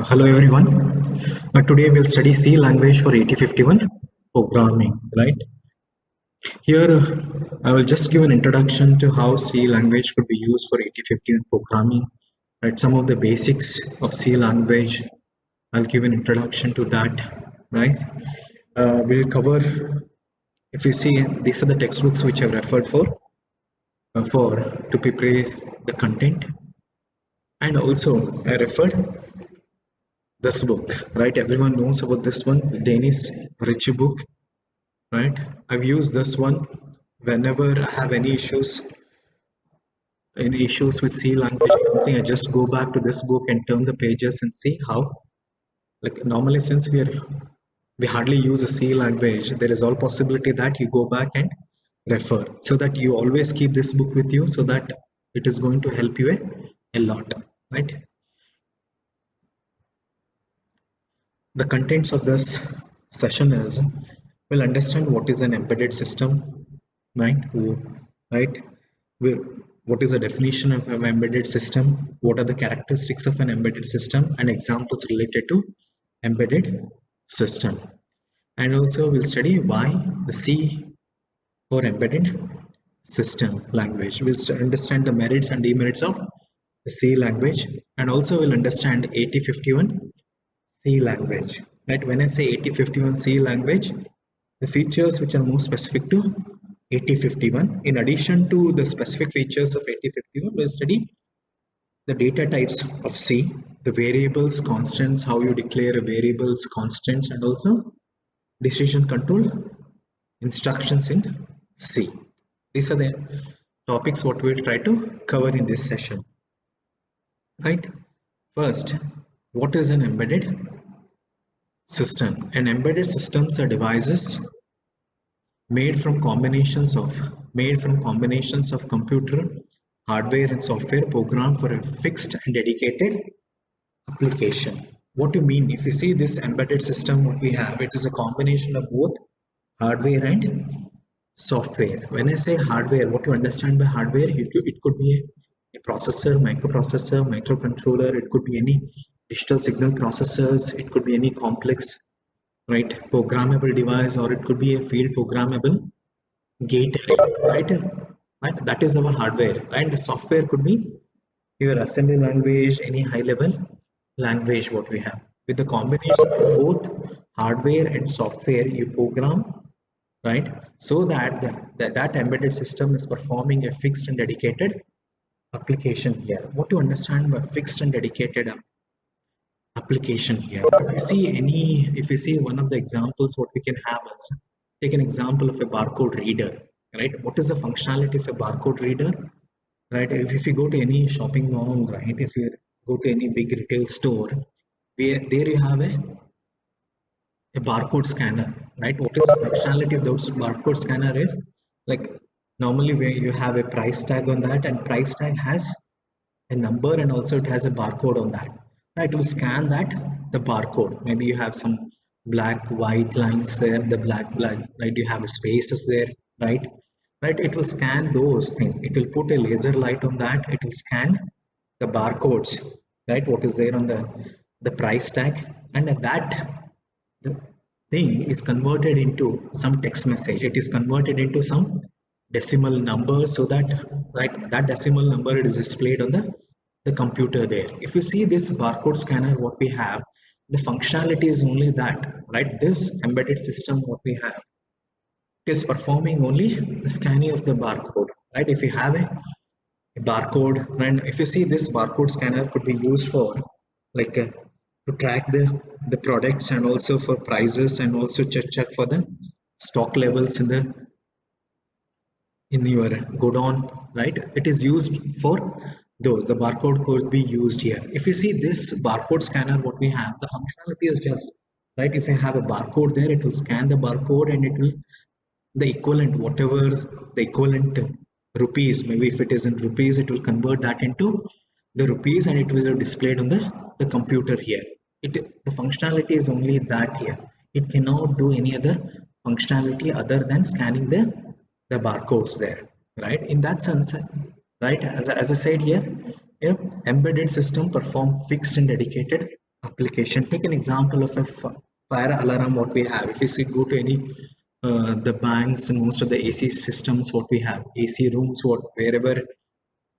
Hello everyone. Today we'll study C language for 8051 programming, right? Here I will just give an introduction to how C language could be used for 8051 programming, right? Some of the basics of C language. I'll give an introduction to that, right? We'll cover, if you see, these are the textbooks which I've referred for to prepare the content, and also I referred this book, right? Everyone knows about this one, Dennis Ritchie book, right? I've used this one whenever I have any issues with C language or something. I just go back to this book and turn the pages and see how. Like normally, since we hardly use a C language, there is all possibility that you go back and refer, so that you always keep this book with you, so that it is going to help you a lot, right? The contents of this session is we'll understand what is an embedded system, right? Right? What is the definition of an embedded system? What are the characteristics of an embedded system and examples related to embedded system? And also we'll study why the C for embedded system language. We'll understand the merits and demerits of the C language, and also we'll understand 8051 C language. Right? When I say 8051 C language, the features which are more specific to 8051. In addition to the specific features of 8051, we'll study the data types of C, the variables, constants, how you declare variables, constants, and also decision control instructions in C. These are the topics what we'll try to cover in this session. Right? First, what is an embedded system? An embedded systems are devices made from combinations of computer hardware and software programmed for a fixed and dedicated application. What do you mean? If you see this embedded system what we have, it is a combination of both hardware and software. When I say hardware, what you understand by hardware, it could be a processor, microprocessor, microcontroller, it could be any digital signal processors, it could be any complex, right, programmable device, or it could be a field programmable gate array, right? Right? That is our hardware, and software could be your assembly language, any high level language what we have. With the combination of both hardware and software, you program, right, so that that embedded system is performing a fixed and dedicated application here. What to understand by fixed and dedicated application here? If you see one of the examples, what we can have is take an example of a barcode reader, right? What is the functionality of a barcode reader, right? If you go to any shopping mall, right, if you go to any big retail store, there you have a barcode scanner, right? What is the functionality of those barcode scanner is, like, normally where you have a price tag on that, and price tag has a number, and also it has a barcode on that, right? It will scan that, the barcode, maybe you have some black white lines there, the black, right, you have spaces there, right? Right, it will scan those things, it will put a laser light on that, it will scan the barcodes, right, what is there on the price tag, and at that the thing is converted into some text message, it is converted into some decimal number, so that, right, that decimal number is displayed on the computer there. If you see this barcode scanner what we have, the functionality is only that, right, this embedded system what we have, it is performing only the scanning of the barcode, right? If you have a barcode, and if you see this barcode scanner could be used for, like, to track the products, and also for prices, and also check for the stock levels in your godown, right? It is used for those. The barcode could be used here. If you see this barcode scanner what we have, the functionality is just, right, if you have a barcode there, it will scan the barcode, and it will, the equivalent, whatever the equivalent rupees, maybe if it is in rupees, it will convert that into the rupees, and it will be displayed on the computer here. The functionality is only that here, it cannot do any other functionality other than scanning the barcodes there, right? In that sense, right, as I said here, yeah, embedded system perform fixed and dedicated application. Take an example of a fire alarm what we have. If you see, go to any the banks and most of the AC systems what we have, AC rooms, what wherever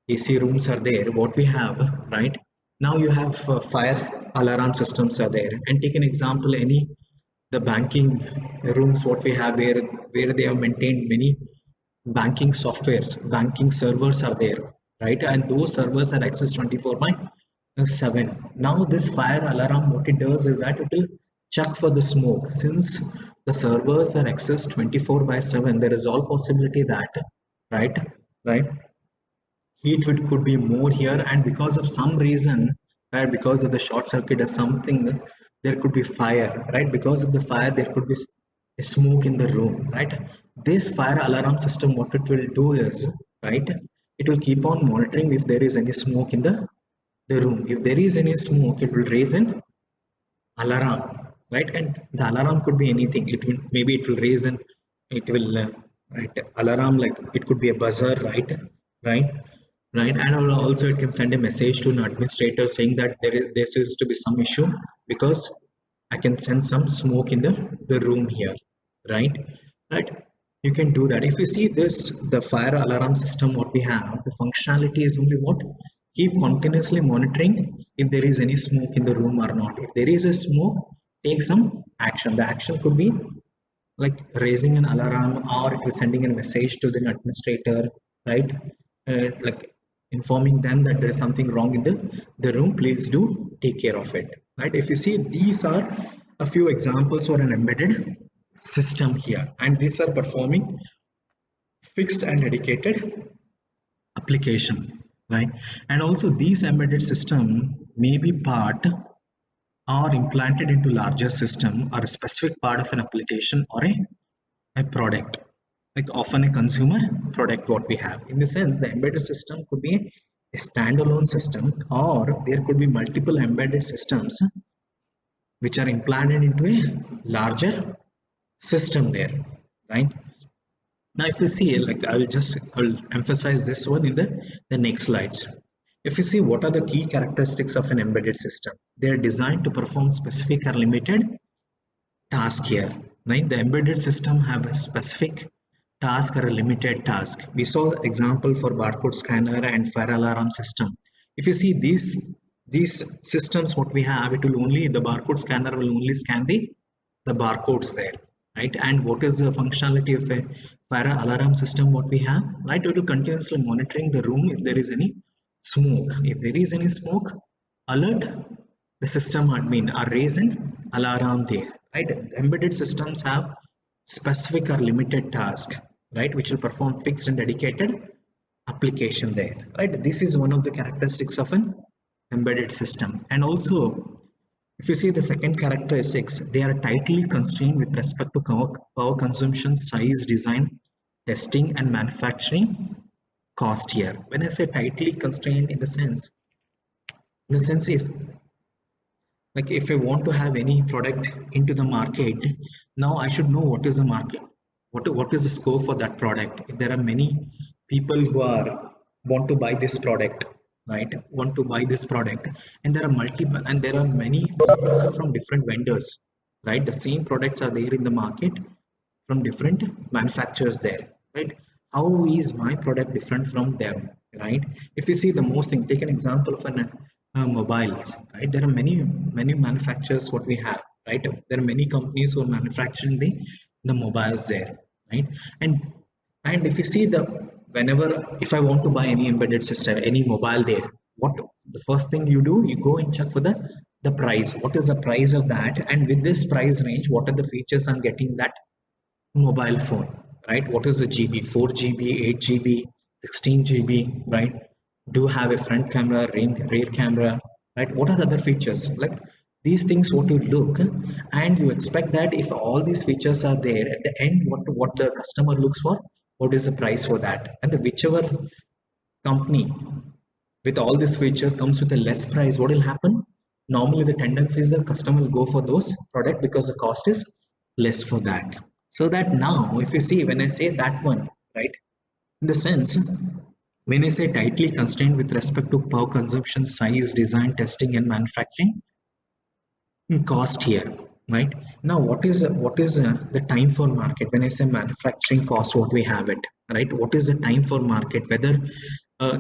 AC rooms are there, what we have, right? Now you have fire alarm systems are there. And take an example, any the banking rooms what we have where they have maintained many banking softwares, banking servers are there, right? And those servers are accessed 24 by 7. Now this fire alarm, what it does is that it will check for the smoke. Since the servers are accessed 24 by 7, there is all possibility that, right, right, heat could be more here, and because of some reason, right, because of the short circuit or something, there could be fire, right? Because of the fire there could be smoke in the room, right? This fire alarm system, what it will do is, right, it will keep on monitoring if there is any smoke in the room. If there is any smoke, it will raise an alarm, right? And the alarm could be anything. It will, maybe it will raise an, it will right, alarm, like it could be a buzzer, right, right, right. And also it can send a message to an administrator saying that there seems to be some issue because I can sense some smoke in the room here, right, right. You can do that. If you see this, the fire alarm system what we have, the functionality is only what, keep continuously monitoring if there is any smoke in the room or not. If there is a smoke, take some action. The action could be like raising an alarm, or it is sending a message to the administrator, right? Like informing them that there is something wrong in the room, please do take care of it, right? If you see, these are a few examples for an embedded system here, and these are performing fixed and dedicated application, right? And also these embedded system may be part or implanted into larger system or a specific part of an application or a product, like often a consumer product what we have. In the sense, the embedded system could be a standalone system, or there could be multiple embedded systems which are implanted into a larger system there, right? Now, if you see, like I'll emphasize this one in the next slides. If you see, what are the key characteristics of an embedded system? They are designed to perform specific or limited task here, right? The embedded system have a specific task or a limited task. We saw example for barcode scanner and fire alarm system. If you see these systems what we have, it will only, the barcode scanner will only scan the barcodes there, right? And what is the functionality of a fire alarm system what we have, right? It will continuously monitoring the room if there is any smoke. If there is any smoke, alert the system admin or raise an alarm there, right? Embedded systems have specific or limited task, right, which will perform fixed and dedicated application there, right? This is one of the characteristics of an embedded system. And also, if you see the second characteristics, they are tightly constrained with respect to power consumption, size, design, testing, and manufacturing cost here. When I say tightly constrained, in the sense, if, like, if I want to have any product into the market, now I should know what is the market, what is the scope for that product. If there are many people who are want to buy this product, right, want to buy this product, and there are multiple, and there are many products from different vendors, right? The same products are there in the market from different manufacturers there, right? How is my product different from them, right? If you see the most thing, take an example of an mobiles, right? There are many manufacturers what we have, right? There are many companies who are manufacturing the mobiles there, right? And if you see the, whenever, if I want to buy any embedded system, any mobile there, what the first thing you do, you go and check for the price. What is the price of that? And with this price range, what are the features I'm getting that mobile phone, right? What is the GB? 4 GB, 8 GB, 16 GB, right? Do have a front camera, rear camera, right? What are the other features? Like these things, what you look, and you expect that if all these features are there at the end, what the customer looks for, what is the price for that? And the whichever company with all these features comes with a less price, what will happen? Normally, the tendency is the customer will go for those product because the cost is less for that. So that now, if you see, when I say that one, right? In the sense, when I say tightly constrained with respect to power consumption, size, design, testing, and manufacturing cost here, right? Now, what is the time for market? When I say manufacturing cost, what we have it, right? What is the time for market? Whether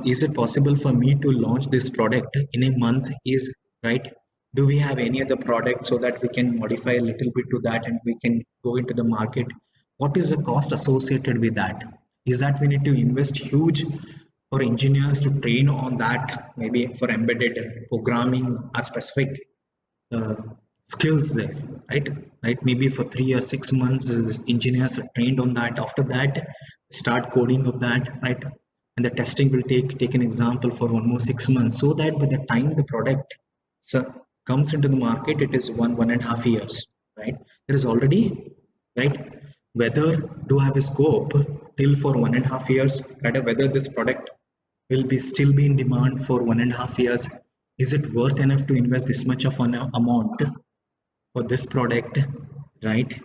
is it possible for me to launch this product in a month? Is right? Do we have any other product so that we can modify a little bit to that and we can go into the market? What is the cost associated with that? Is that we need to invest huge for engineers to train on that, maybe for embedded programming a specific uh, skills there, right? Right, maybe for 3 or 6 months engineers are trained on that. After that, start coding of that, right? And the testing will take an example for 1 more 6 months, so that by the time the product so, comes into the market, it is 1.5 years, right? There is already, right, whether do have a scope till for 1.5 years, right? Whether this product will be still be in demand for 1.5 years. Is it worth enough to invest this much of an amount for this product, right?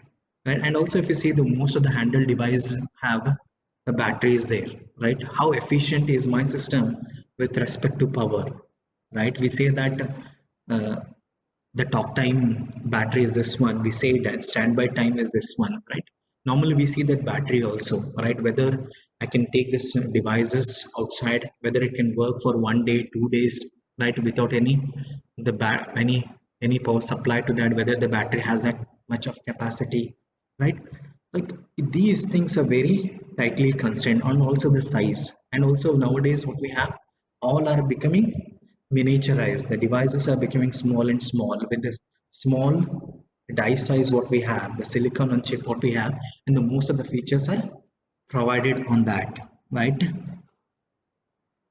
And also, if you see, the most of the handheld device have the batteries there, right? How efficient is my system with respect to power, right? We say that uh, the talk time battery is this one, we say that standby time is this one, right? Normally we see that battery also, right? Whether I can take this devices outside, whether it can work for 1 day 2 days, right, without any power supply to that, whether the battery has that much of capacity, right? Like, these things are very tightly constrained on, also the size. And also nowadays what we have, all are becoming miniaturized. The devices are becoming small and small with this small die size what we have, the silicon on chip what we have, and the most of the features are provided on that, right?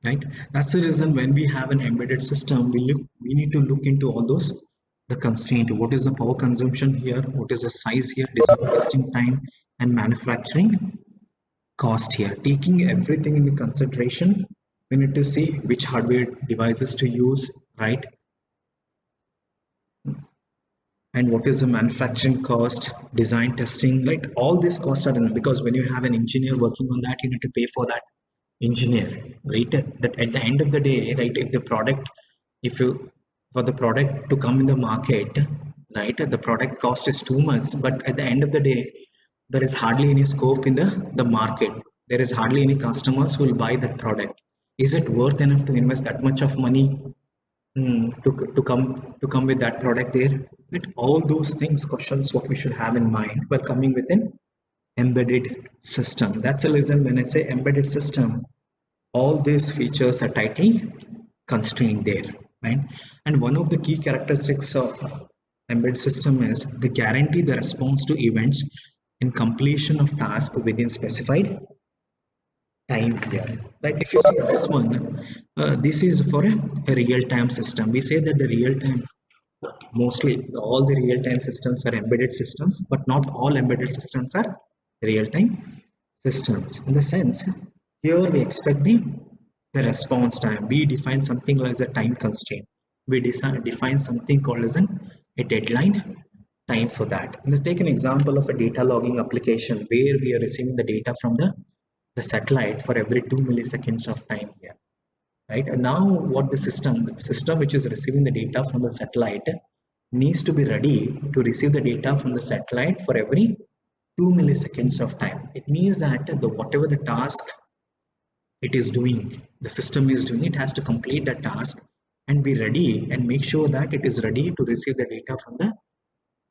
Right. That's the reason when we have an embedded system, we need to look into all those, the constraint. What is the power consumption here? What is the size here? Design, testing time, and manufacturing cost here. Taking everything into consideration, we need to see which hardware devices to use, right? And what is the manufacturing cost, design, testing, like all these costs are in, because when you have an engineer working on that, you need to pay for that engineer, right? That at the end of the day, right, if the product, if you, for the product to come in the market, right, the product cost is too much, but at the end of the day, there is hardly any scope in the market. There is hardly any customers who will buy that product. Is it worth enough to invest that much of money, to come with that product there? That all those things, questions what we should have in mind while coming with an embedded system. That's a reason when I say embedded system, all these features are tightly constrained there, right? And one of the key characteristics of embedded system is they guarantee the response to events and completion of tasks within specified time here. Like if you see this one, this is for a real-time system. We say that the real-time, mostly all the real-time systems are embedded systems, but not all embedded systems are real-time systems. In the sense, here we expect the response time. We define something as a time constraint. We define something called as a deadline time for that. And let's take an example of a data logging application where we are receiving the data from the satellite for every 2 milliseconds of time here, right? And now what the system which is receiving the data from the satellite needs to be ready to receive the data from the satellite for every 2 milliseconds of time. It means that the whatever the task it is doing, the system is doing, it has to complete that task and be ready and make sure that it is ready to receive the data from the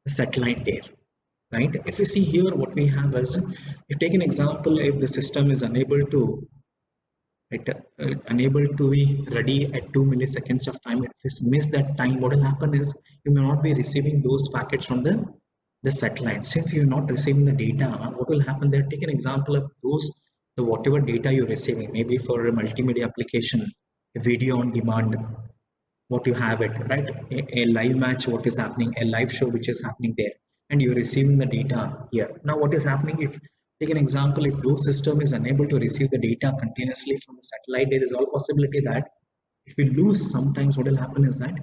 satellite there, right? If you see here, what we have is, if take an example, if the system is unable to, it unable to be ready at 2 milliseconds of time, if you miss that time, what will happen is you may not be receiving those packets from the satellite. Since you're not receiving the data, what will happen there? Take an example of those, the whatever data you're receiving, maybe for a multimedia application, a video on demand, what you have it, right? A live match, what is happening, a live show which is happening there, and you're receiving the data here. Now what is happening, if take an example, if those system is unable to receive the data continuously from the satellite, there is all possibility that if you lose, sometimes what will happen is that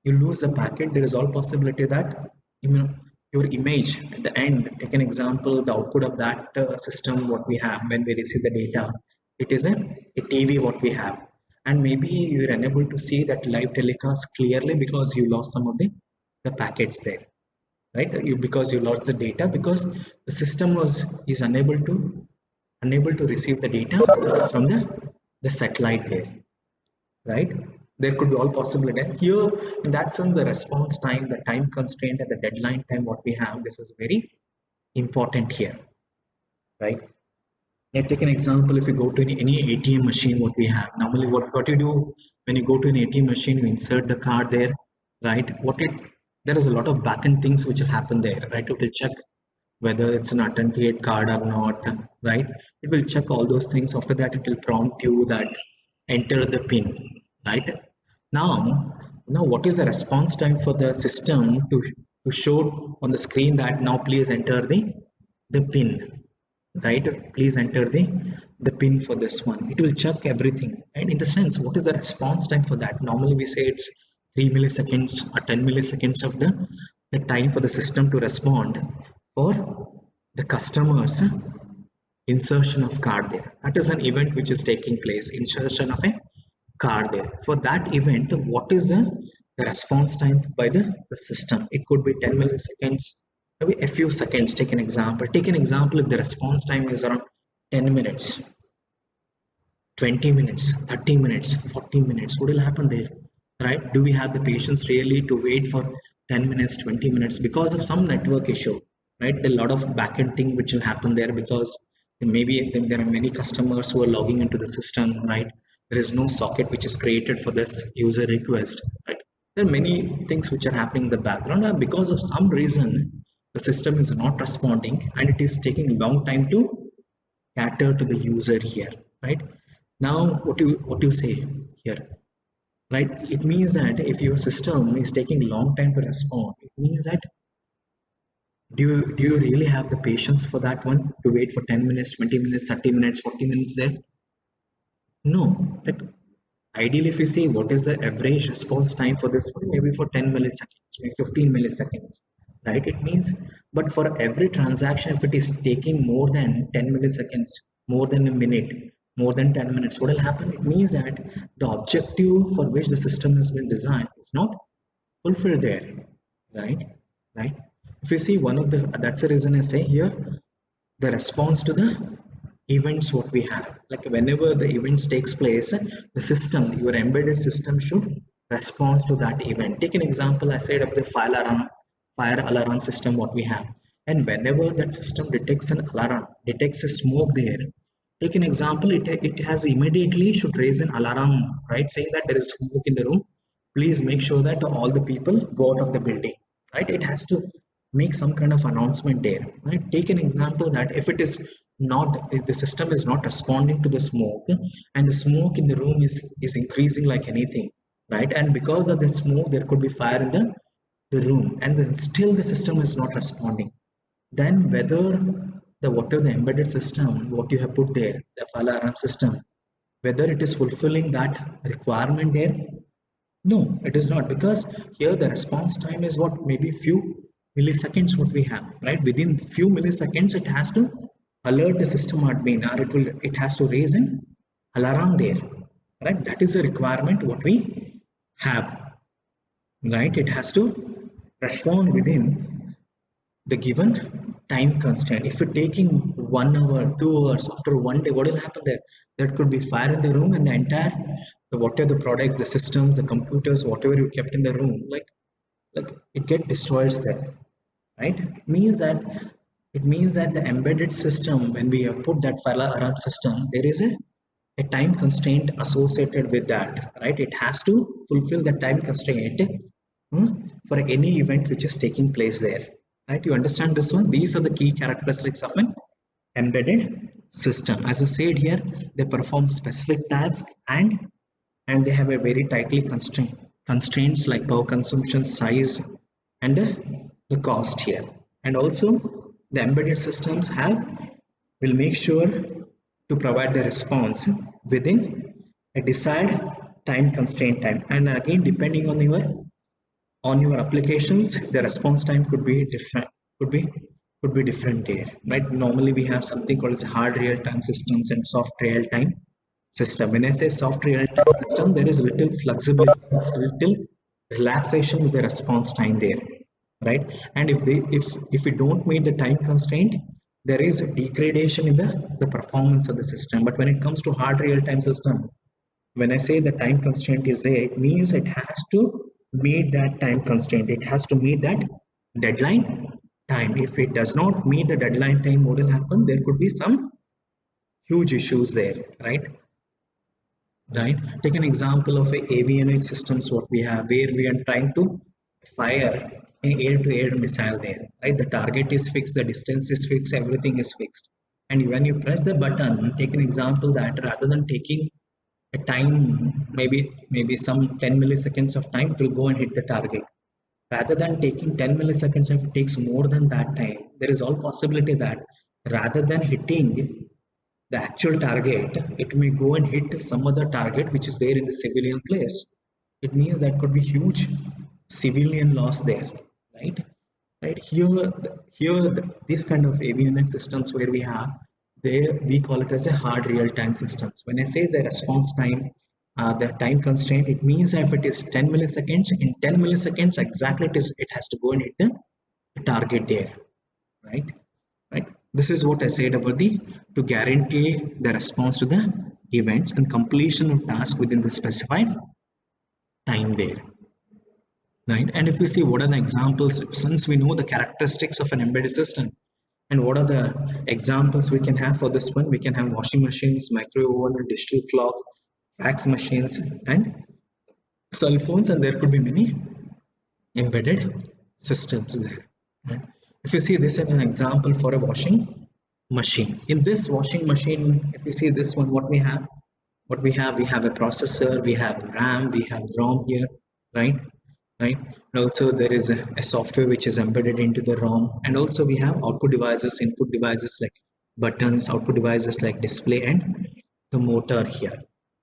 you lose the packet. There is all possibility that you know, your image at the end, take an example, the output of that system what we have when we receive the data, it is a TV what we have, and maybe you're unable to see that live telecast clearly because you lost some of the packets there, right? Because you lost the data because the system is unable to receive the data from the satellite there, right? There could be all possibility. And here, in that sense, the response time, the time constraint, and the deadline time what we have, this is very important here, right? Let's take an example. If you go to any ATM machine, what we have normally, what you do when you go to an ATM machine, you insert the card there, right? There is a lot of backend things which will happen there, right? It will check whether it's an authenticate card or not, right? It will check all those things. After that, it will prompt you that enter the PIN, right? Now, what is the response time for the system to show on the screen that now please enter the PIN, right? Please enter the PIN for this one. It will check everything, and in the sense, what is the response time for that? Normally we say it's 3 milliseconds or 10 milliseconds of the time for the system to respond for the customers insertion of card there. That is an event which is taking place, insertion of a card there. For that event, what is the response time by the system? It could be 10 milliseconds, maybe a few seconds. Take an example. Take an example if the response time is around 10 minutes, 20 minutes, 30 minutes, 40 minutes. What will happen there? Right? Do we have the patience really to wait for 10 minutes, 20 minutes because of some network issue? Right? A lot of backend thing which will happen there because maybe there are many customers who are logging into the system, right? There is no socket which is created for this user request, right? There are many things which are happening in the background, and because of some reason the system is not responding and it is taking a long time to cater to the user here, right? Now what you say here, right? It means that if your system is taking long time to respond, it means that do you really have the patience for that one to wait for 10 minutes, 20 minutes, 30 minutes, 40 minutes there? No. Like, ideally, if you see what is the average response time for this one, maybe for 10 milliseconds, maybe 15 milliseconds, right? It means, but for every transaction, if it is taking more than 10 milliseconds, more than a minute, more than 10 minutes, what will happen? It means that the objective for which the system has been designed is not fulfilled there, right? Right? If you see one of the, that's the reason I say here, the response to the events what we have, like whenever the events takes place, the system, your embedded system should respond to that event. Take an example, I said of the fire alarm system what we have, and whenever that system detects an alarm, detects a smoke there, take an example, it has immediately should raise an alarm, right, saying that there is smoke in the room, please make sure that all the people go out of the building, right? It has to make some kind of announcement there, right? Take an example that if the system is not responding to the smoke, and the smoke in the room is increasing like anything, right? And because of the smoke there could be fire in the room, and then still the system is not responding, then whether the whatever the embedded system what you have put there, the fire alarm system, whether it is fulfilling that requirement there. No, it is not, because here the response time is what, maybe few milliseconds what we have, right? Within few milliseconds, it has to alert the system admin, or it has to raise an alarm there, right? That is a requirement what we have, right? It has to respond within the given time constraint. If you're taking 1 hour, 2 hours, after one day, what will happen there? There could be fire in the room, and the entire whatever the products, the systems, the computers, whatever you kept in the room, like it get destroyed there, right? It means that the embedded system, when we have put that fire alarm system, there is a time constraint associated with that, right? It has to fulfill the time constraint, for any event which is taking place there, right? You understand this one? These are the key characteristics of an embedded system. As I said here, they perform specific tasks, and they have a very tightly constraints like power consumption, size, and the cost here. And also the embedded systems will make sure to provide the response within a desired time constraint time. And again, depending on your applications, the response time could be different, could be different there, right? Normally we have something called as hard real-time systems and soft real-time system. When I say soft real-time system, there is little flexibility, it's little relaxation with the response time there, right? And if we don't meet the time constraint, there is a degradation in the performance of the system. But when it comes to hard real-time system, when I say the time constraint is there, it means it has to meet that time constraint. It has to meet that deadline time. If it does not meet the deadline time, what will happen? There could be some huge issues there, right? Right. Take an example of a avionics systems what we have, where we are trying to fire an air-to-air missile there. Right. The target is fixed, the distance is fixed, everything is fixed. And when you press the button, take an example that rather than taking a time, maybe some 10 milliseconds of time, it will go and hit the target. Rather than taking 10 milliseconds, if it takes more than that time, there is all possibility that rather than hitting the actual target, it may go and hit some other target which is there in the civilian place. It means that could be huge civilian loss there, right? Right here, this kind of avionics systems where we have there, we call it as a hard real-time systems. When I say the response time, the time constraint, it means if it is 10 milliseconds, in 10 milliseconds exactly it has to go and hit the target there, right? Right. This is what I said about the to guarantee the response to the events and completion of task within the specified time there. Right. And if we see what are the examples, since we know the characteristics of an embedded system, and what are the examples we can have for this one, we can have washing machines, microwave oven, digital clock, fax machines, and cell phones, and there could be many embedded systems there. Right? If you see this as an example for a washing machine, in this washing machine, if you see this one, we have a processor, we have RAM, we have ROM here, right? Right. And also there is a software which is embedded into the ROM, and also we have output devices, input devices like buttons, output devices like display, and the motor here,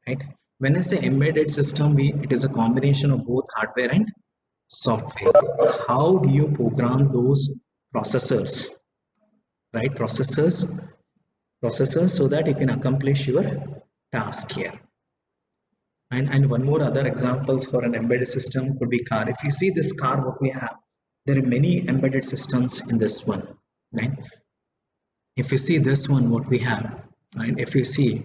right? When I say embedded system, it is a combination of both hardware and software. How do you program those processors, right? Processors so that you can accomplish your task here. And one more other examples for an embedded system could be car. If you see this car, what we have, there are many embedded systems in this one, right? If you see this one, what we have, right? If you see,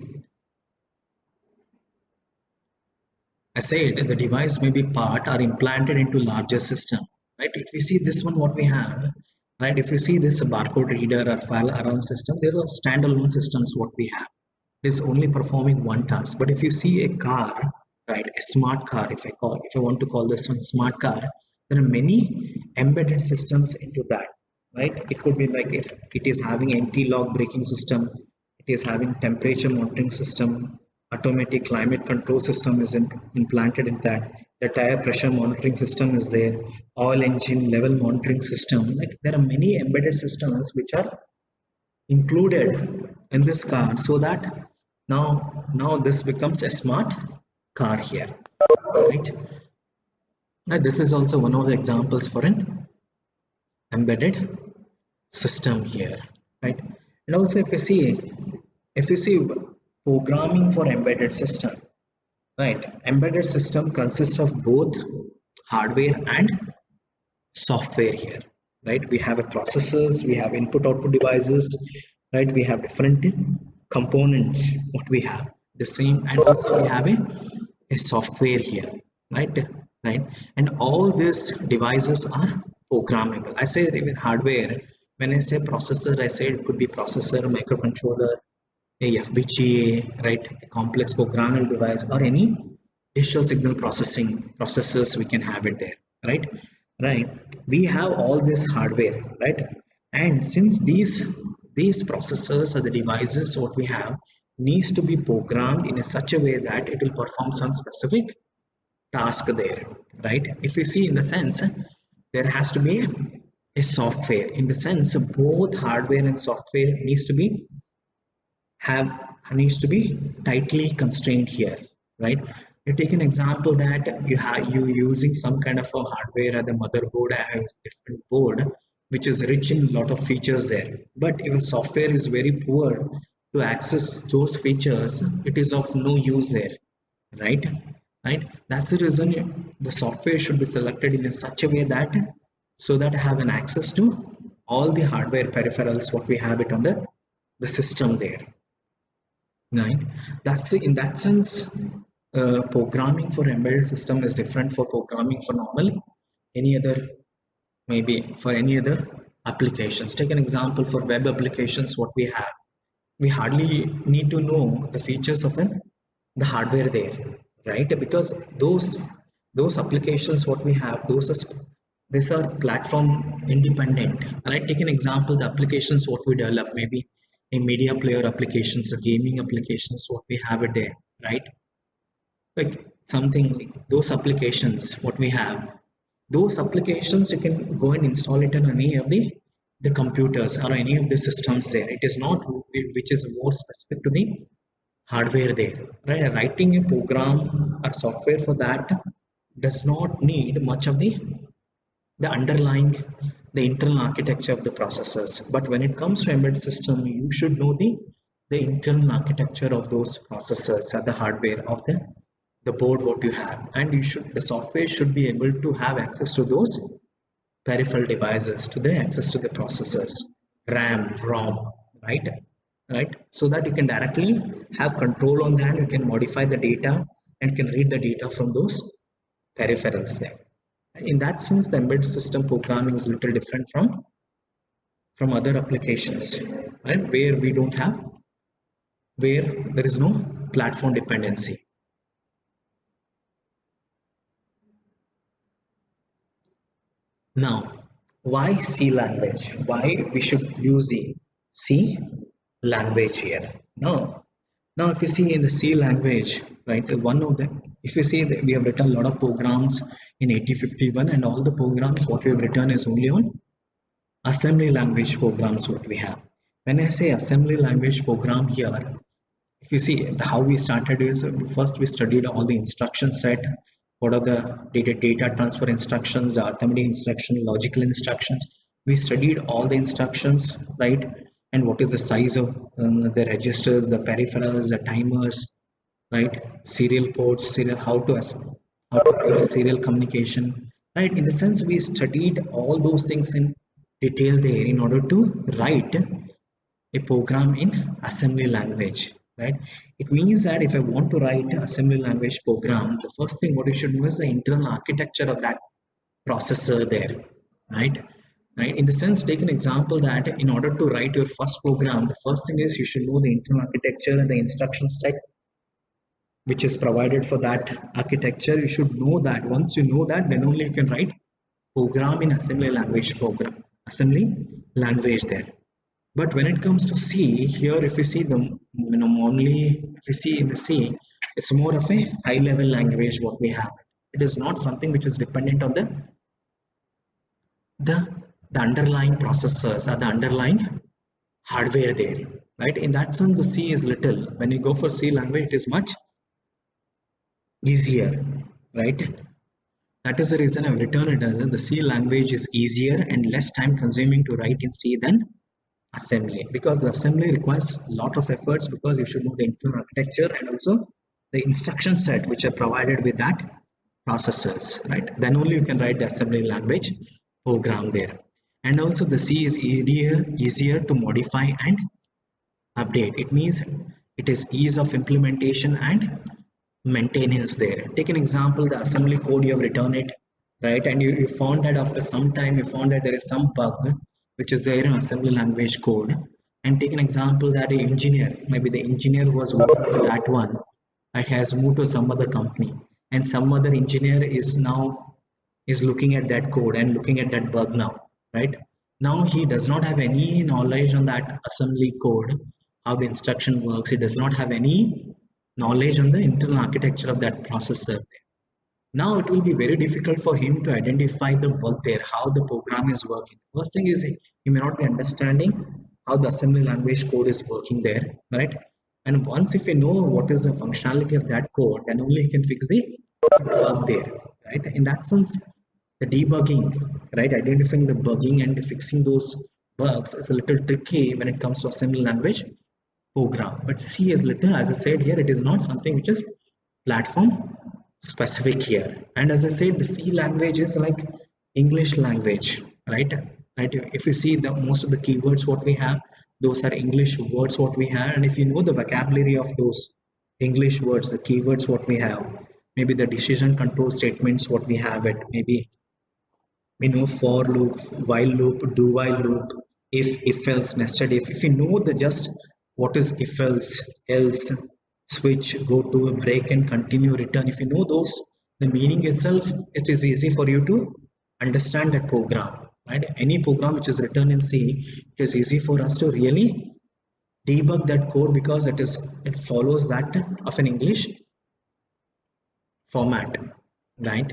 I said the device may be part or implanted into larger system, right? If you see this one, what we have, right? If you see this barcode reader or file around system, there are standalone systems what we have. It is only performing one task. But if you see a car, right, a smart car, if I want to call this one smart car, there are many embedded systems into that, right? It could be like if it is having anti-lock braking system, it is having temperature monitoring system, automatic climate control system is implanted in that, the tire pressure monitoring system is there, oil engine level monitoring system. Like there are many embedded systems which are included in this car, so that now this becomes a smart car here, right? Now this is also one of the examples for an embedded system here, right? And also if you see programming for embedded system, right? Embedded system consists of both hardware and software here, right? We have a processors, we have input output devices, right? We have different components what we have the same, and also we have a software here, right? Right. And all these devices are programmable. I say even hardware, when I say processor, I say it could be processor, microcontroller, a FPGA, right? A complex programmable device, or any digital signal processing processors, we can have it there, right? Right. We have all this hardware, right? And since these processors or the devices what we have needs to be programmed in a such a way that it will perform some specific task there, right? If you see in the sense, there has to be a software. In the sense, both hardware and software have needs to be tightly constrained here, right? You take an example that you using some kind of a hardware or the motherboard has different board which is rich in lot of features there, but if a software is very poor, to access those features, it is of no use there, right? Right. That's the reason the software should be selected in such a way that so that I have an access to all the hardware peripherals what we have it on the system there, right? That's in that sense, programming for embedded system is different for programming for normal any other, maybe for any other applications. Take an example for web applications what we have, we hardly need to know the features of the hardware there, right? Because those applications what we have, these are platform independent, right? Take an example, the applications what we develop, maybe a media player applications, a gaming applications what we have it there, right? Like something like those applications what we have, those applications you can go and install it on any of the computers or any of the systems there. It is not which is more specific to the hardware there, right? Writing a program or software for that does not need much of the underlying, the internal architecture of the processors. But when it comes to embedded system, you should know the internal architecture of those processors or the hardware of the board what you have, and you should, the software should be able to have access to those peripheral devices, to the access to the processors, RAM, ROM, right? Right, so that you can directly have control on that, you can modify the data and can read the data from those peripherals there. In that sense, the embedded system programming is a little different from other applications, right? Where we don't have, where there is no platform dependency. Now, why C language? Why we should use the C language here? Now if you see in the C language, right, one of the, if you see that we have written a lot of programs in 8051, and all the programs what we have written is only on assembly language programs what we have. When I say assembly language program here, if you see how we started is first we studied all the instruction set, what are the data transfer instructions, arithmetic instruction, logical instructions. We studied all the instructions, right? And what is the size of the registers, the peripherals, the timers, right? Serial ports, serial, how to create a serial communication, right? In the sense we studied all those things in detail there in order to write a program in assembly language, right? It means that if I want to write an assembly language program, the first thing what you should know is the internal architecture of that processor there, right? Right, in the sense, take an example that in order to write your first program, the first thing is you should know the internal architecture and the instruction set which is provided for that architecture. You should know that. Once you know that, then only you can write program in assembly language program, assembly language there. But when it comes to C, here if you see the, normally if you see in the C, it's more of a high level language what we have. It is not something which is dependent on the, the underlying processors or the underlying hardware there. Right? In that sense, the C is little. When you go for C language, it is much easier, right? That is the reason I've written it as the C language is easier and less time consuming to write in C than assembly, because the assembly requires a lot of efforts, because you should know the internal architecture and also the instruction set which are provided with that processors, right? Then only you can write the assembly language program there. And also the C is easier to modify and update. It means it is ease of implementation and maintenance there. Take an example, the assembly code you have written it, right? And you found that after some time you found that there is some bug which is there in assembly language code. And take an example that a engineer, maybe the engineer who was working on that one, it has moved to some other company, and some other engineer is now is looking at that code and looking at that bug now, right? Now he does not have any knowledge on that assembly code, how the instruction works. He does not have any knowledge on the internal architecture of that processor. Now it will be very difficult for him to identify the bug there, how the program is working. First thing is he may not be understanding how the assembly language code is working there, right? And once if you know what is the functionality of that code, then only he can fix the bug there, right? In that sense, the debugging, right, identifying the bugging and fixing those bugs is a little tricky when it comes to assembly language program. But C is little, as I said here, it is not something which is platform specific here. And as I said, the C language is like English language, right? Right. If you see the most of the keywords what we have, those are English words what we have, and if you know the vocabulary of those English words, the keywords what we have, maybe the decision control statements what we have it, maybe for loop, while loop, do while loop, if else, nested if you know the just what is if else, switch, go to a break and continue, return, if you know those, the meaning itself, it is easy for you to understand that program, right? Any program which is written in C, it is easy for us to really debug that code because it follows that of an English format, right?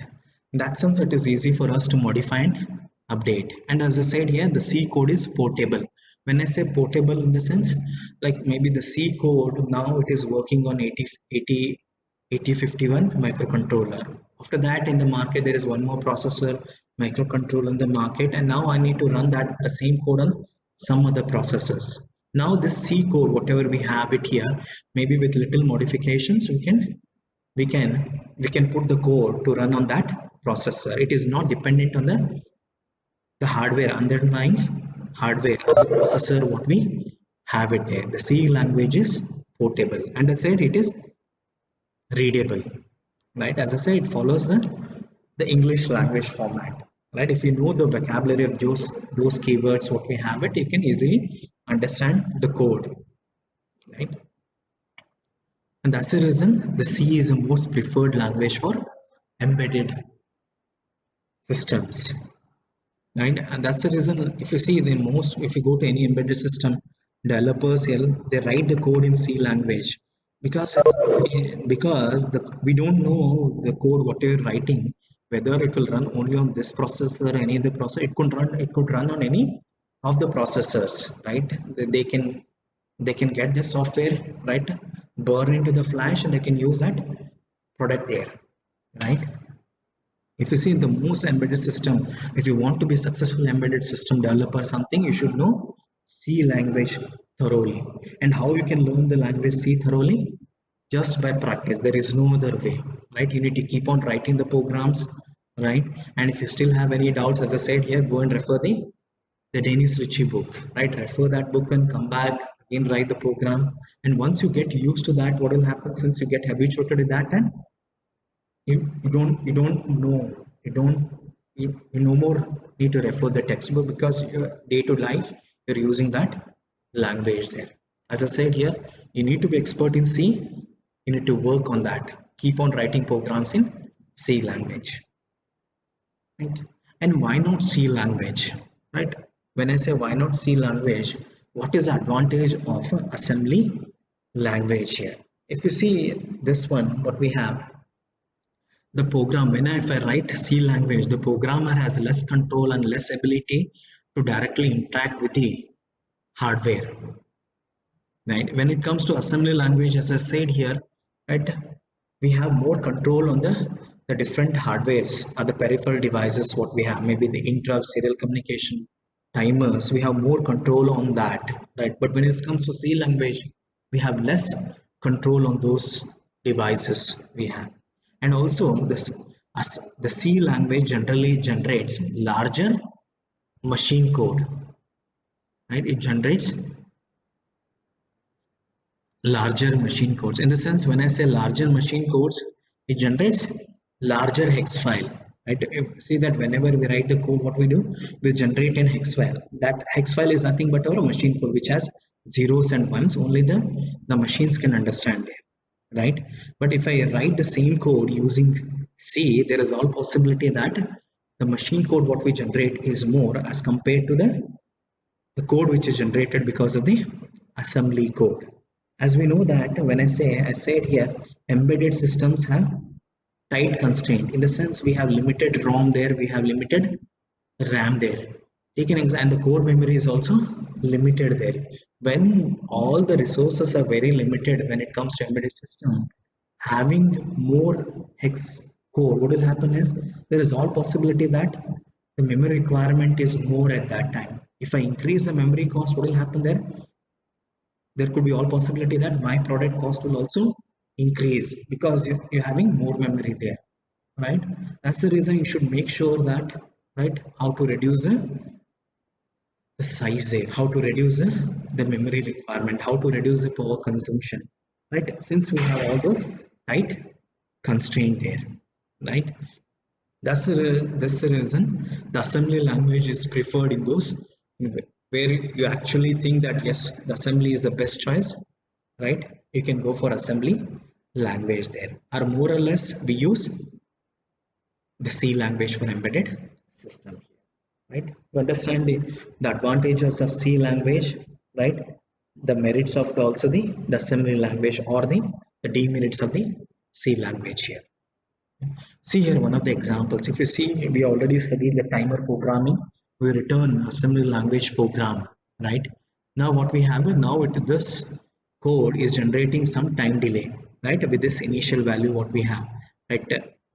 In that sense, it is easy for us to modify and update. And as I said here, the C code is portable. When I say portable in the sense, like maybe the C code now it is working on 8051 microcontroller. After that, in the market, there is one more processor microcontroller in the market, and now I need to run that the same code on some other processors. Now this C code, whatever we have it here, maybe with little modifications, we can put the code to run on that processor. It is not dependent on the hardware, underlying hardware of the processor what we have it there. The C language is portable, and I said it is readable, right? As I said, it follows the English language format, right? If you know the vocabulary of those keywords what we have it, you can easily understand the code, right? And that's the reason the C is the most preferred language for embedded systems, right? And that's the reason if you see the most, if you go to any embedded system, developers here they write the code in C language because we don't know the code what you're writing, whether it will run only on this processor or any other processor. It could run on any of the processors, right? They can get this software, right, burn into the flash, and they can use that product there, right? If you see in the most embedded system, if you want to be a successful embedded system developer something, you should know C language thoroughly. And how you can learn the language C thoroughly? Just by practice. There is no other way, right? You need to keep on writing the programs, right? And if you still have any doubts, as I said here, go and refer the Dennis Ritchie book, right? Refer that book and come back again, write the program. And once you get used to that, what will happen since you get habituated to that, and you don't know, you no more need to refer the textbook because your day to life you're using that language there. As I said here, you need to be expert in C. You need to work on that. Keep on writing programs in C language, right? And why not C language, right? When I say why not C language, what is the advantage of assembly language here? If you see this one, what we have, the program, if I write C language, the programmer has less control and less ability to directly interact with the hardware, right? When it comes to assembly language, as I said here, right, we have more control on the different hardwares or the peripheral devices what we have, maybe the interrupt, serial communication, timers, we have more control on that, right? But when it comes to C language, we have less control on those devices we have. And also this, as the C language generally generates larger machine code, right? It generates larger machine codes. In the sense, when I say larger machine codes, it generates larger hex file, right? If see that whenever we write the code, what we do, we generate an hex file. That hex file is nothing but our machine code, which has zeros and ones. Only the machines can understand it, right? But if I write the same code using C, there is all possibility that the machine code what we generate is more as compared to the code which is generated because of the assembly code. As we know that when I said here, embedded systems have tight constraint, in the sense we have limited ROM there, we have limited RAM there. Take an example, and the code memory is also limited there. When all the resources are very limited when it comes to embedded system, having more hex code, what will happen is there is all possibility that the memory requirement is more at that time. If I increase the memory cost, what will happen there? there could be all possibility that my product cost will also increase because you're having more memory there, right? That's the reason you should make sure that, right, how to reduce the size there, how to reduce the memory requirement, how to reduce the power consumption, right? Since we have all those tight constraint there, right? That's the reason the assembly language is preferred in those where you actually think that yes, the assembly is the best choice, right? You can go for assembly language there, or more or less we use the C language for embedded system, right? To understand the advantages of C language, right? The merits of the assembly language, or the demerits of the C language here. See here one of the examples. If you see, we already studied the timer programming. We return assembly language program, right? Now what we have now this code is generating some time delay, right? With this initial value, what we have, right?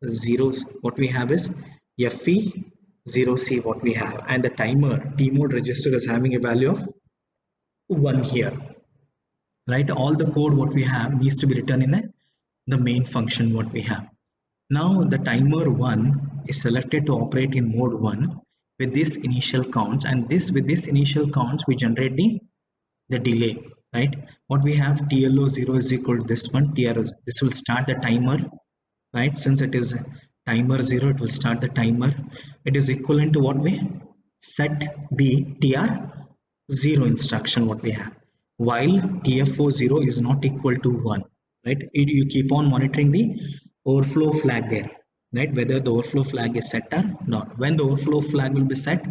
Zeros. What we have is FE 0C. What we have, and the timer T mode register is having a value of 1 here, right? All the code what we have needs to be written in the main function what we have. Now the timer 1 is selected to operate in mode 1 with this initial counts, and with this initial counts we generate the delay, right? What we have, TLO 0 is equal to this one, TRO, this will start the timer, right? Since it is timer 0, it will start the timer. It is equivalent to what we set B TR 0 instruction what we have, while TFO 0 is not equal to 1, right? You keep on monitoring the overflow flag there, right? Whether the overflow flag is set or not. When the overflow flag will be set,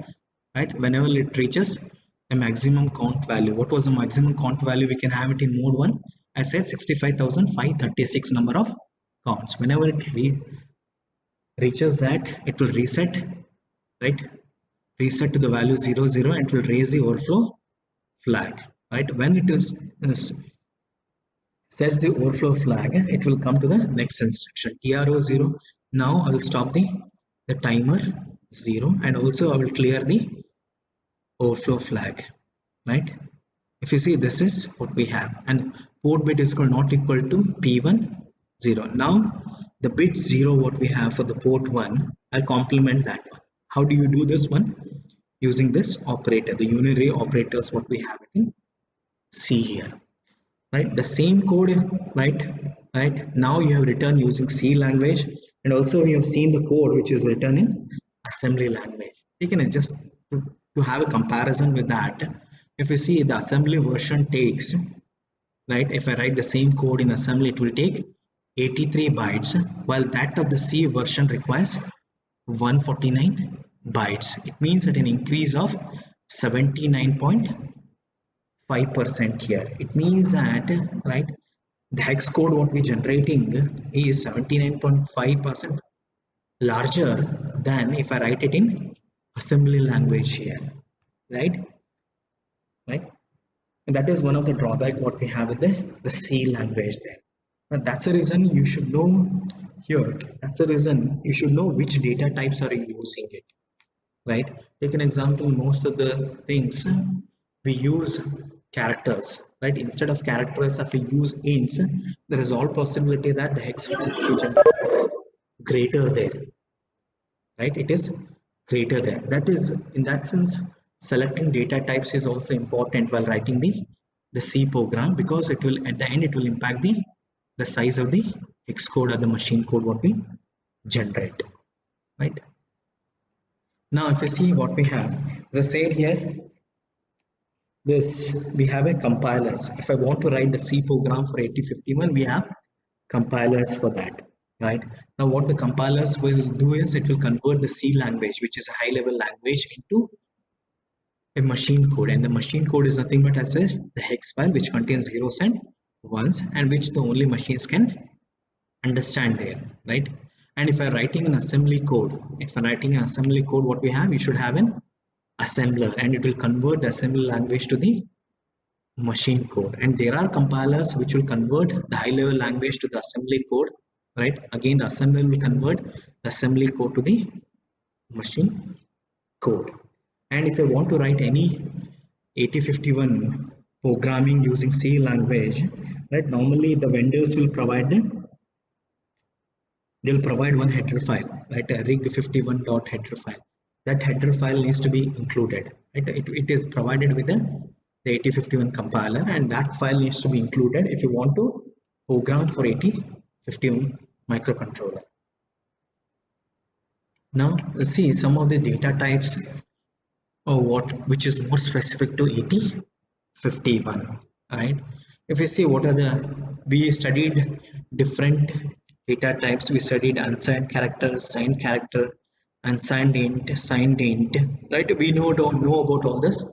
right, whenever it reaches a maximum count value. What was the maximum count value? We can have it in mode 1. I said 65,536 number of counts. Whenever it reaches that, it will reset, right? Reset to the value 0 0, and it will raise the overflow flag, right? When it is sets the overflow flag, it will come to the next instruction, TRO 0. Now I will stop the timer 0, and also I will clear the overflow flag, right? If you see, this is what we have, and port bit is not equal to P1 0. Now the bit 0 what we have for the port 1, I'll complement that one. How do you do this one? Using this operator, the unary operators what we have in C here, right? The same code, right? Now you have written using C language, and also you have seen the code which is written in assembly language. You can just to have a comparison with that. If you see, the assembly version takes, right, if I write the same code in assembly, it will take 83 bytes, while that of the C version requires 149 bytes. It means that an increase of 79.5% here. It means that, right, the hex code what we generating is 79.5% larger than if I write it in assembly language here, right? And that is one of the drawback what we have with the C language there. But that's the reason you should know here. That's the reason you should know which data types are you using it, right? Take an example. Most of the things we use characters, right? Instead of characters, if we use ints, there is all possibility that the hex value is greater there, right? It is greater there. That is, in that sense, selecting data types is also important while writing the C program, because it will, at the end, it will impact the size of the hex code or the machine code what we generate, right? Now if you see what we have, as I said here, this we have a compilers. If I want to write the C program for 8051, we have compilers for that, right? Now what the compilers will do is it will convert the C language, which is a high level language, into a machine code, and the machine code is nothing but as the hex file which contains zeros and ones, and which the only machines can understand there, right? And if I'm writing an assembly code, what we have, you should have an assembler, and it will convert the assembly language to the machine code. And there are compilers which will convert the high level language to the assembly code, right? Again, the assembler will convert the assembly code to the machine code. And if I want to write any 8051 programming using C language, right? Normally the vendors will provide they'll provide one header file, right? A rig51.header file. That header file needs to be included, right? It is provided with the 8051 compiler, and that file needs to be included if you want to program for 8051 microcontroller. Now let's see some of the data types or which is more specific to 8051, right? If we see what are we studied different data types. We studied unsigned character, signed character, unsigned int, signed int, right? We don't know about all this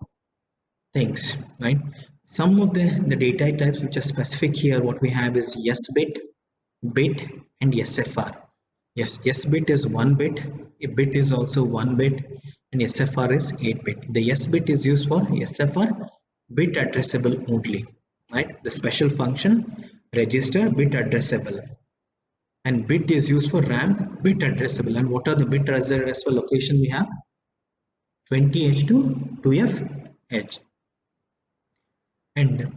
things, right? Some of the data types which are specific here, what we have is yes bit, bit, and SFR. Yes bit is 1 bit, a bit is also 1 bit, and SFR is 8 bit. The yes bit is used for SFR bit addressable only, right? The special function register bit addressable, and bit is used for RAM bit addressable. And what are the bit addressable location we have? 20H to 2FH. And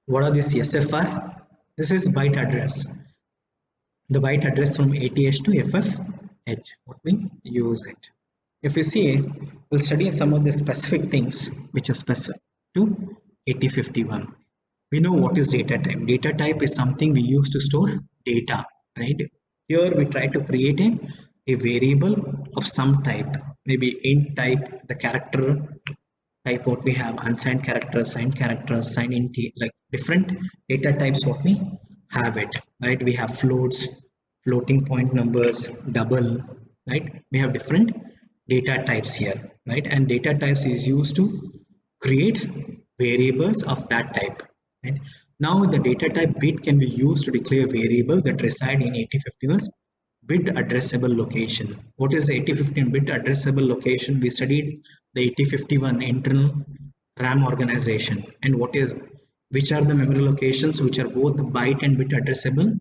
what are this SFR? This is byte address. The byte address from ATH to FFH, what we use it. If we see, we'll study some of the specific things which are specific to 8051. We know what is data type. Data type is something we use to store data, right? Here we try to create a variable of some type, maybe int type, the character type what we have, unsigned characters, signed int, like different data types what we have it, right? We have floats, floating point numbers, double, right? We have different data types here, right? And data types is used to create variables of that type, right? Now the data type bit can be used to declare variable that reside in 8051's bit addressable location. What is the 8051 bit addressable location? We studied the 8051 internal RAM organization, and which are the memory locations which are both byte and bit addressable?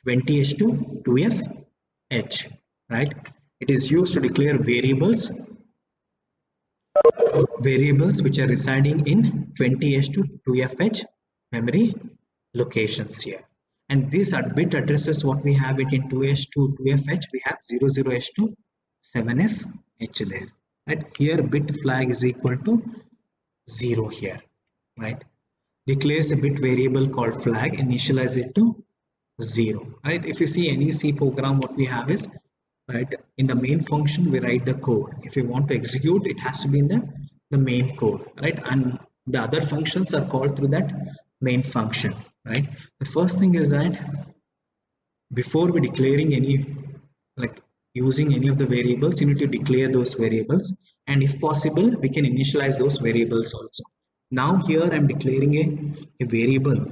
20H to 2FH, right? It is used to declare variables which are residing in 20H to 2FH memory locations here. And these are bit addresses what we have it in 2H to 2FH, we have 00H to 7FH there, right? Here bit flag is equal to 0 here, right? Declares a bit variable called flag, initialize it to 0, right? If you see any C program, what we have is, right, in the main function we write the code. If you want to execute, it has to be in the main code, right? And the other functions are called through that main function, right? The first thing is that before we declaring any, like using any of the variables, you need to declare those variables, and if possible we can initialize those variables also. Now here I'm declaring a variable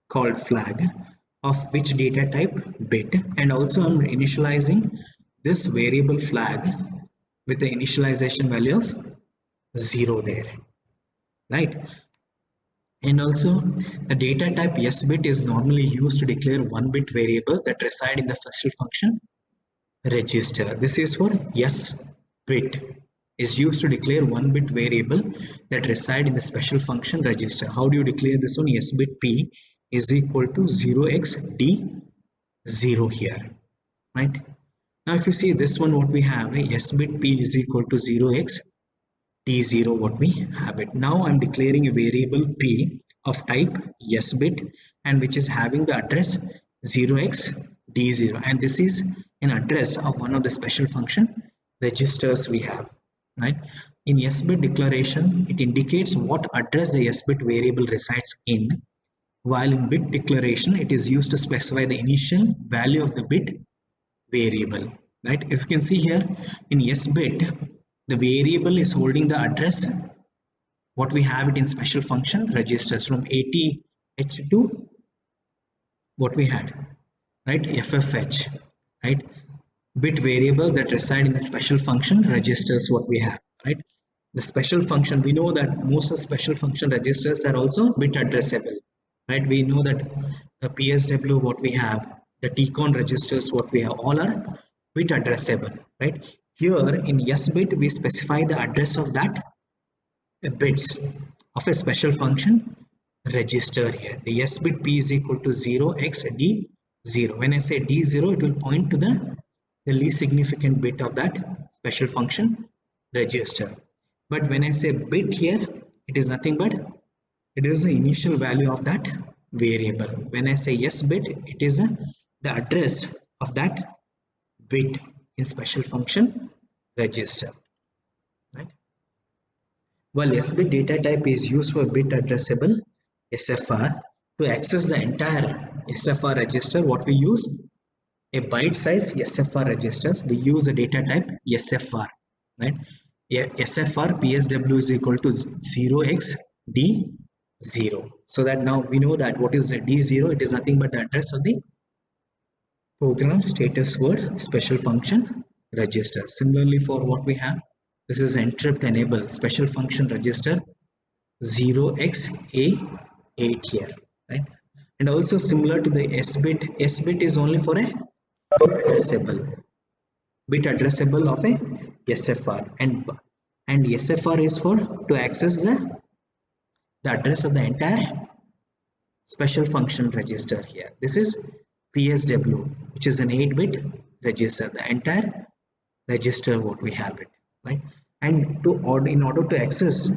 called flag of which data type? Bit, and also I'm initializing this variable flag with the initialization value of 0 there, right? And also the data type yes bit is normally used to declare 1 bit variable that reside in the special function register. This is for yes bit is used to declare 1 bit variable that reside in the special function register. How do you declare this one? Yes bit p is equal to 0xd0 here, right? Now if you see this one, what we have, a yes bit p is equal to 0xd0, what we have it. Now I'm declaring a variable p of type yes bit, and which is having the address 0xd0, and this is an address of one of the special function registers we have, right? In yes bit declaration, it indicates what address the yes bit variable resides in, while in bit declaration it is used to specify the initial value of the bit variable, right? If you can see here in yes bit, the variable is holding the address what we have it in special function registers from 80H to what we had, right, FFH, right? Bit variable that reside in the special function registers what we have, right? The special function, we know that most of special function registers are also bit addressable, right? We know that the PSW what we have, the TCON registers what we have, all are bit addressable, right? Here in yes bit we specify the address of that bits of a special function register here. The S bit P is equal to 0x D0. When I say D0, it will point to the least significant bit of that special function register. But when I say bit here, it is nothing but it is the initial value of that variable. When I say S bit, it is the address of that bit in special function register. Right? While S-bit data type is used for bit addressable SFR, to access the entire SFR register, what we use a byte size SFR registers. We use a data type SFR, right? SFR PSW is equal to 0xD0. So that now we know that what is the D0? It is nothing but the address of the program status word special function register. Similarly, for what we have, this is interrupt enable special function register 0xA8 here, right? And also similar to the S bit is only for a bit addressable of a SFR, and SFR is for to access the address of the entire special function register here. This is PSW, which is an 8-bit register, the entire register what we have it, right? And in order to access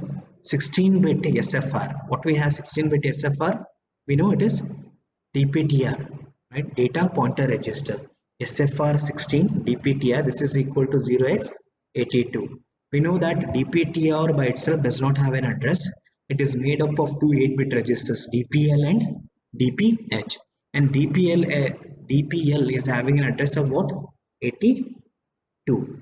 16-bit SFR, what we have 16-bit SFR, we know it is DPTR, right? Data pointer register. SFR 16 DPTR, this is equal to 0x82. We know that DPTR by itself does not have an address. It is made up of two 8-bit registers, DPL and DPH. And DPL is having an address of what? 82.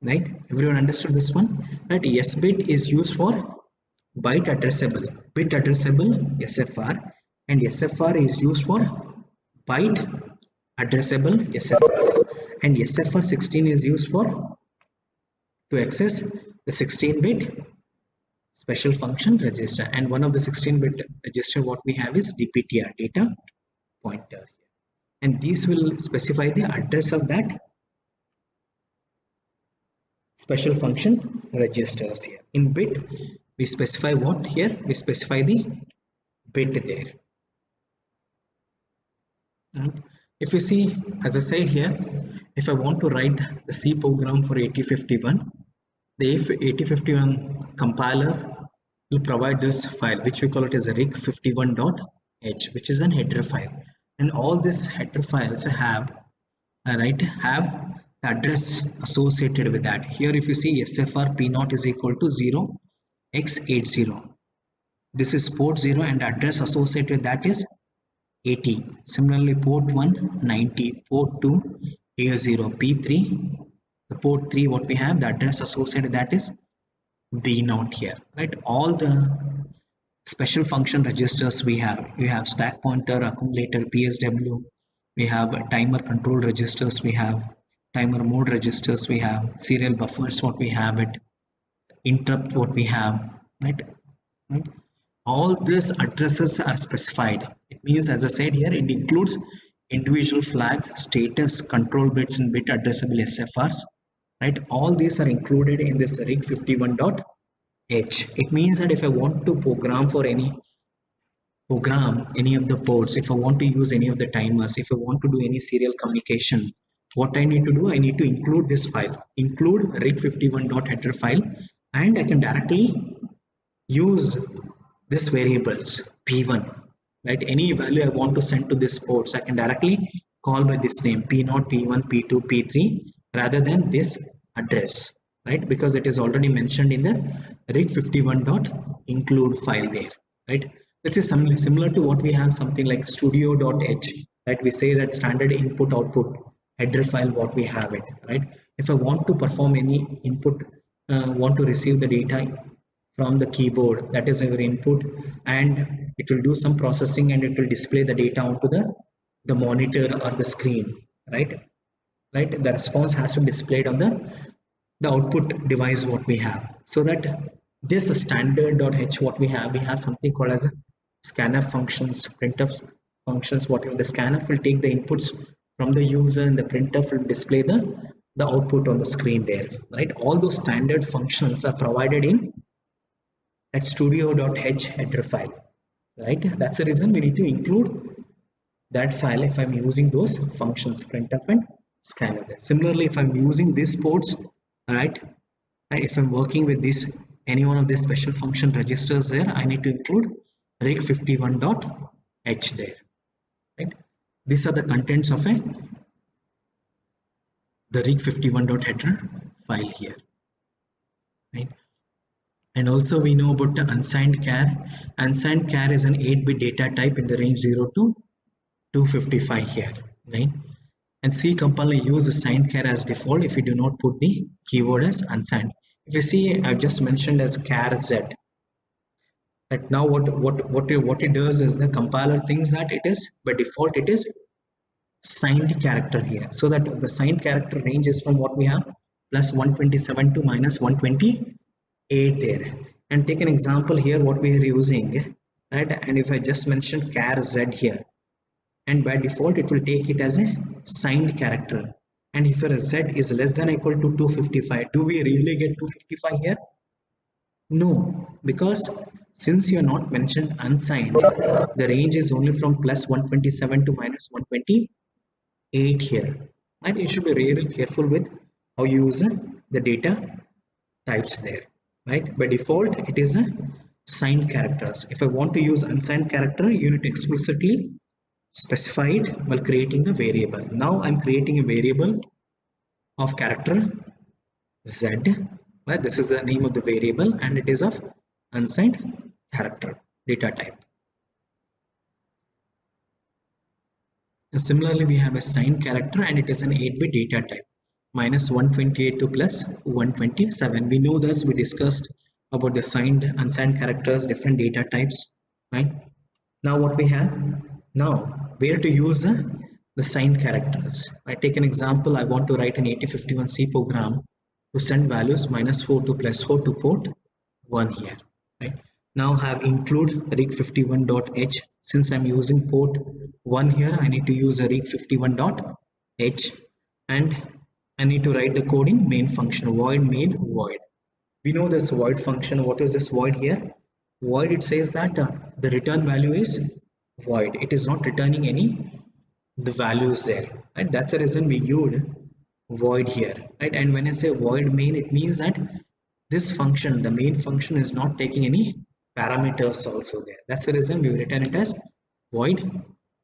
Right? Everyone understood this one? Right? S bit is used for bit addressable SFR, and SFR is used for byte addressable SFR, and SFR 16 is used for to access the 16-bit special function register, and one of the 16-bit register what we have is DPTR, data pointer, and these will specify the address of that special function registers here. In bit, we specify what here? We specify the bit there. And if you see, as I say here, if I want to write the C program for 8051, the 8051 compiler will provide this file, which we call it as a rig51.h, which is an header file, and all these header files have the address associated with that. Here if you see SFR P0 is equal to 0x80. This is port 0 and address associated with that is 80. Similarly port 1 90, port 2 A0, P3, the port 3 what we have, the address associated with that is B0 here, right? All the special function registers we have stack pointer, accumulator, PSW, we have timer control registers, we have timer mode registers, we have serial buffers what we have it, interrupt what we have, right? All these addresses are specified. It means, as I said here, it includes individual flag, status, control bits and bit addressable SFRs, right? All these are included in this rig51.h. It means that if I want to program any of the ports, if I want to use any of the timers, if I want to do any serial communication, what I need to do, I need to include this file, include rig51.header file, and I can directly use this variables P1, right? Any value I want to send to this ports, I can directly call by this name P0, P1, P2, P3 rather than this address, right? Because it is already mentioned in the rig51.include file there, right? This is something similar to what we have, something like studio.h, right? We say that standard input output header file what we have it, right? If I want to perform any input, want to receive the data from the keyboard, that is our input, and it will do some processing and it will display the data onto the monitor or the screen, right? The response has to be displayed on the output device what we have. So that this standard.h what we have something called as a scanf functions, printf functions. Whatever the scanf will take the inputs from the user and the printf will display the output on the screen there, right? All those standard functions are provided in that studio.h header file, right? That's the reason we need to include that file if I'm using those functions printf and scanf. Similarly, if I'm using these ports, right, and if I'm working with this any one of these special function registers there, I need to include rig51.h there, right? These are the contents of the rig51.header file here, right? And also we know about the unsigned char. Unsigned char is an 8-bit data type in the range 0 to 255 here, right? And C compiler use the signed char as default if you do not put the keyword as unsigned. If you see, I've just mentioned as char z. Right now, what it does is the compiler thinks that it is by default it is signed character here, so that the signed character range is from what we have plus 127 to minus 128 there. And take an example here what we are using, right? And if I just mention char z here, and by default it will take it as a signed character, and if your z is less than or equal to 255, do we really get 255 here? No, because since you are not mentioned unsigned, the range is only from plus 127 to minus 128 here. And you should be really careful with how you use the data types there, right? By default, it is a signed characters. If I want to use unsigned character, you need to explicitly specify it while creating the variable. Now I'm creating a variable of character z, right? This is the name of the variable and it is of unsigned character data type. And similarly, we have a signed character and it is an 8-bit data type, minus 128 to plus 127. We know this, we discussed about the signed, unsigned characters, different data types, right? Now what we have, now where to use the signed characters. I take an example, I want to write an 8051C program to send values minus 4 to plus 4 to port 1 here, right? Now have include rig51.h. Since I'm using port 1 here, I need to use a rig51.h, and I need to write the code in main function void main void. We know this void function. What is this void here? Void, it says that the return value is void. It is not returning any the values there, right? That's the reason we used void here, right? And when I say void main, it means that this function, the main function, is not taking any parameters also there. That's the reason we return it as void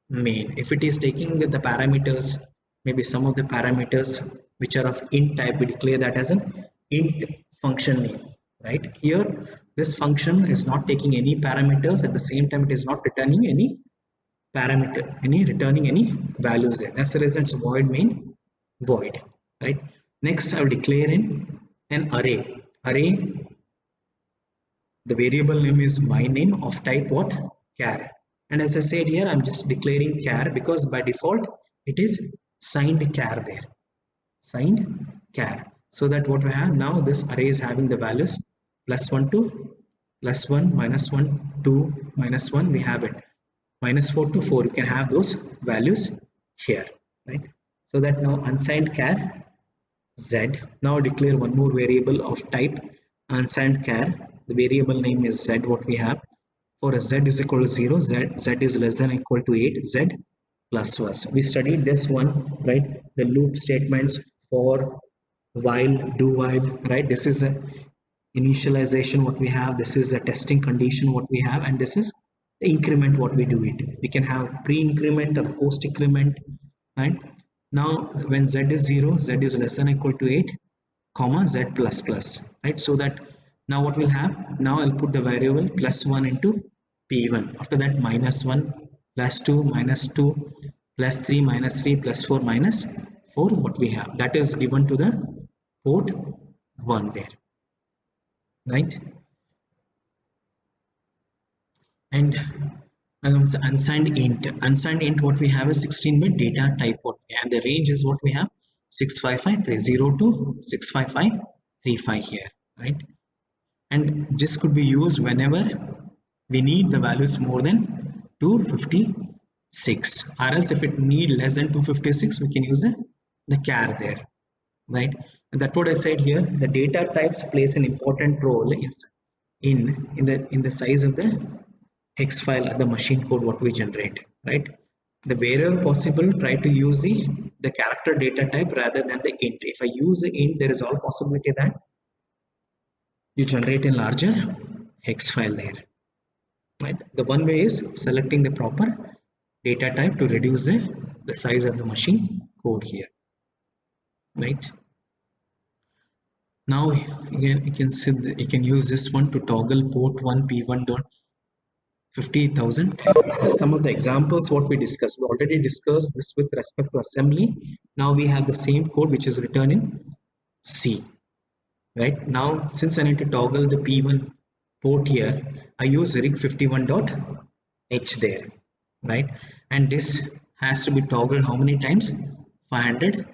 main. If it is taking the parameters, maybe some of the parameters which are of int type, we declare that as an int function name, right? Here this function is not taking any parameters, at the same time it is not returning any parameter, any returning any values there. That's the reason it's void main void, right? Next I will declare in an array. The variable name is my name of type what? Char. And as I said here, I'm just declaring char because by default it is signed char there, signed char. So that what we have now, this array is having the values plus 1 to plus 1, minus 1 2 minus 1, we have it minus 4 to 4. You can have those values here, right? So that now unsigned char z. Now declare one more variable of type unsigned char. The variable name is z. What we have for a z is equal to 0, z is less than or equal to 8, z plus was. We studied this one, right? The loop statements for while, do while, right? This is a initialization what we have, this is a testing condition what we have, and this is the increment what we do it. We can have pre-increment or post-increment, right? Now when z is 0, z is less than or equal to 8, comma z plus plus, right? So that now what we'll have, now I'll put the variable plus 1 into p1. After that minus 1 plus 2 minus 2 plus 3 minus 3 plus 4 minus 4, what we have that is given to the port 1 there, right? And unsigned int what we have is 16-bit data type what we have. The range is what we have 65530 to 65535 here, right? And this could be used whenever we need the values more than 256, or else if it need less than 256 we can use the char there, right? And that's what I said here, the data types plays an important role in the size of the hex file at the machine code what we generate, right? The wherever possible, try to use the character data type rather than the int. If I use the int, there is all possibility that you generate a larger hex file there, right? The one way is selecting the proper data type to reduce the size of the machine code here, right? Now again you can see you can use this one to toggle port 1 p1 dot 50,000. These are some of the examples what we discussed. We already discussed this with respect to assembly. Now we have the same code which is written in C. Right now, since I need to toggle the P1 port here, I use rig51.h there, right? And this has to be toggled how many times? 500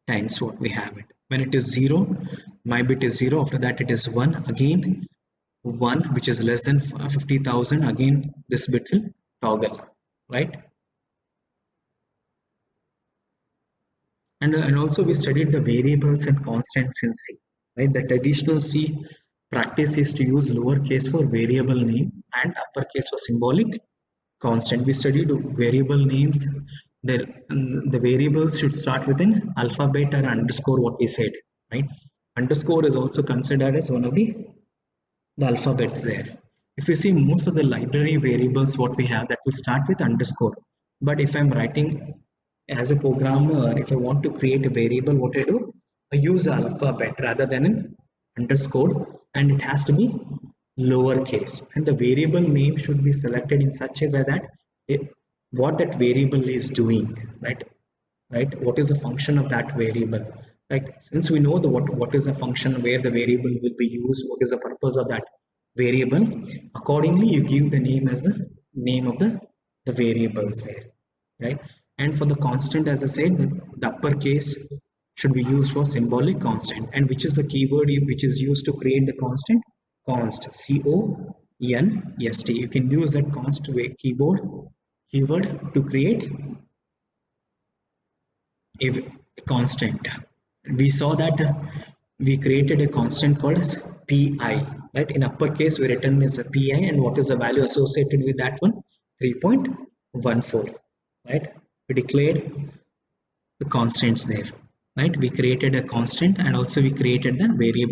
times what we have it. When it is 0, my bit is 0. After that, it is 1 again. 1 which is less than 50,000, again this bit will toggle, right? And also we studied the variables and constants in C, right? The traditional C practice is to use lowercase for variable name and uppercase for symbolic constant. We studied variable names. The variables should start with an alphabet or underscore what we said, right? Underscore is also considered as one of the alphabets there. If you see most of the library variables what we have that will start with underscore. But if I'm writing as a programmer, if I want to create a variable, what I do? I use alphabet rather than an underscore, and it has to be lowercase. And the variable name should be selected in such a way that what that variable is doing, right? Right? What is the function of that variable? Right? Since we know the what is the function where the variable will be used, what is the purpose of that variable, accordingly you give the name as the name of the variables there, right? And for the constant, as I said, the uppercase should be used for symbolic constant. And which is the keyword which is used to create the constant? Const, C-O-N-S-T. You can use that const keyword to create a constant. We saw that we created a constant called as pi, right? In uppercase we written as a pi, and what is the value associated with that one? 3.14, right? We declared the constants there, right? We created a constant and also we created the variable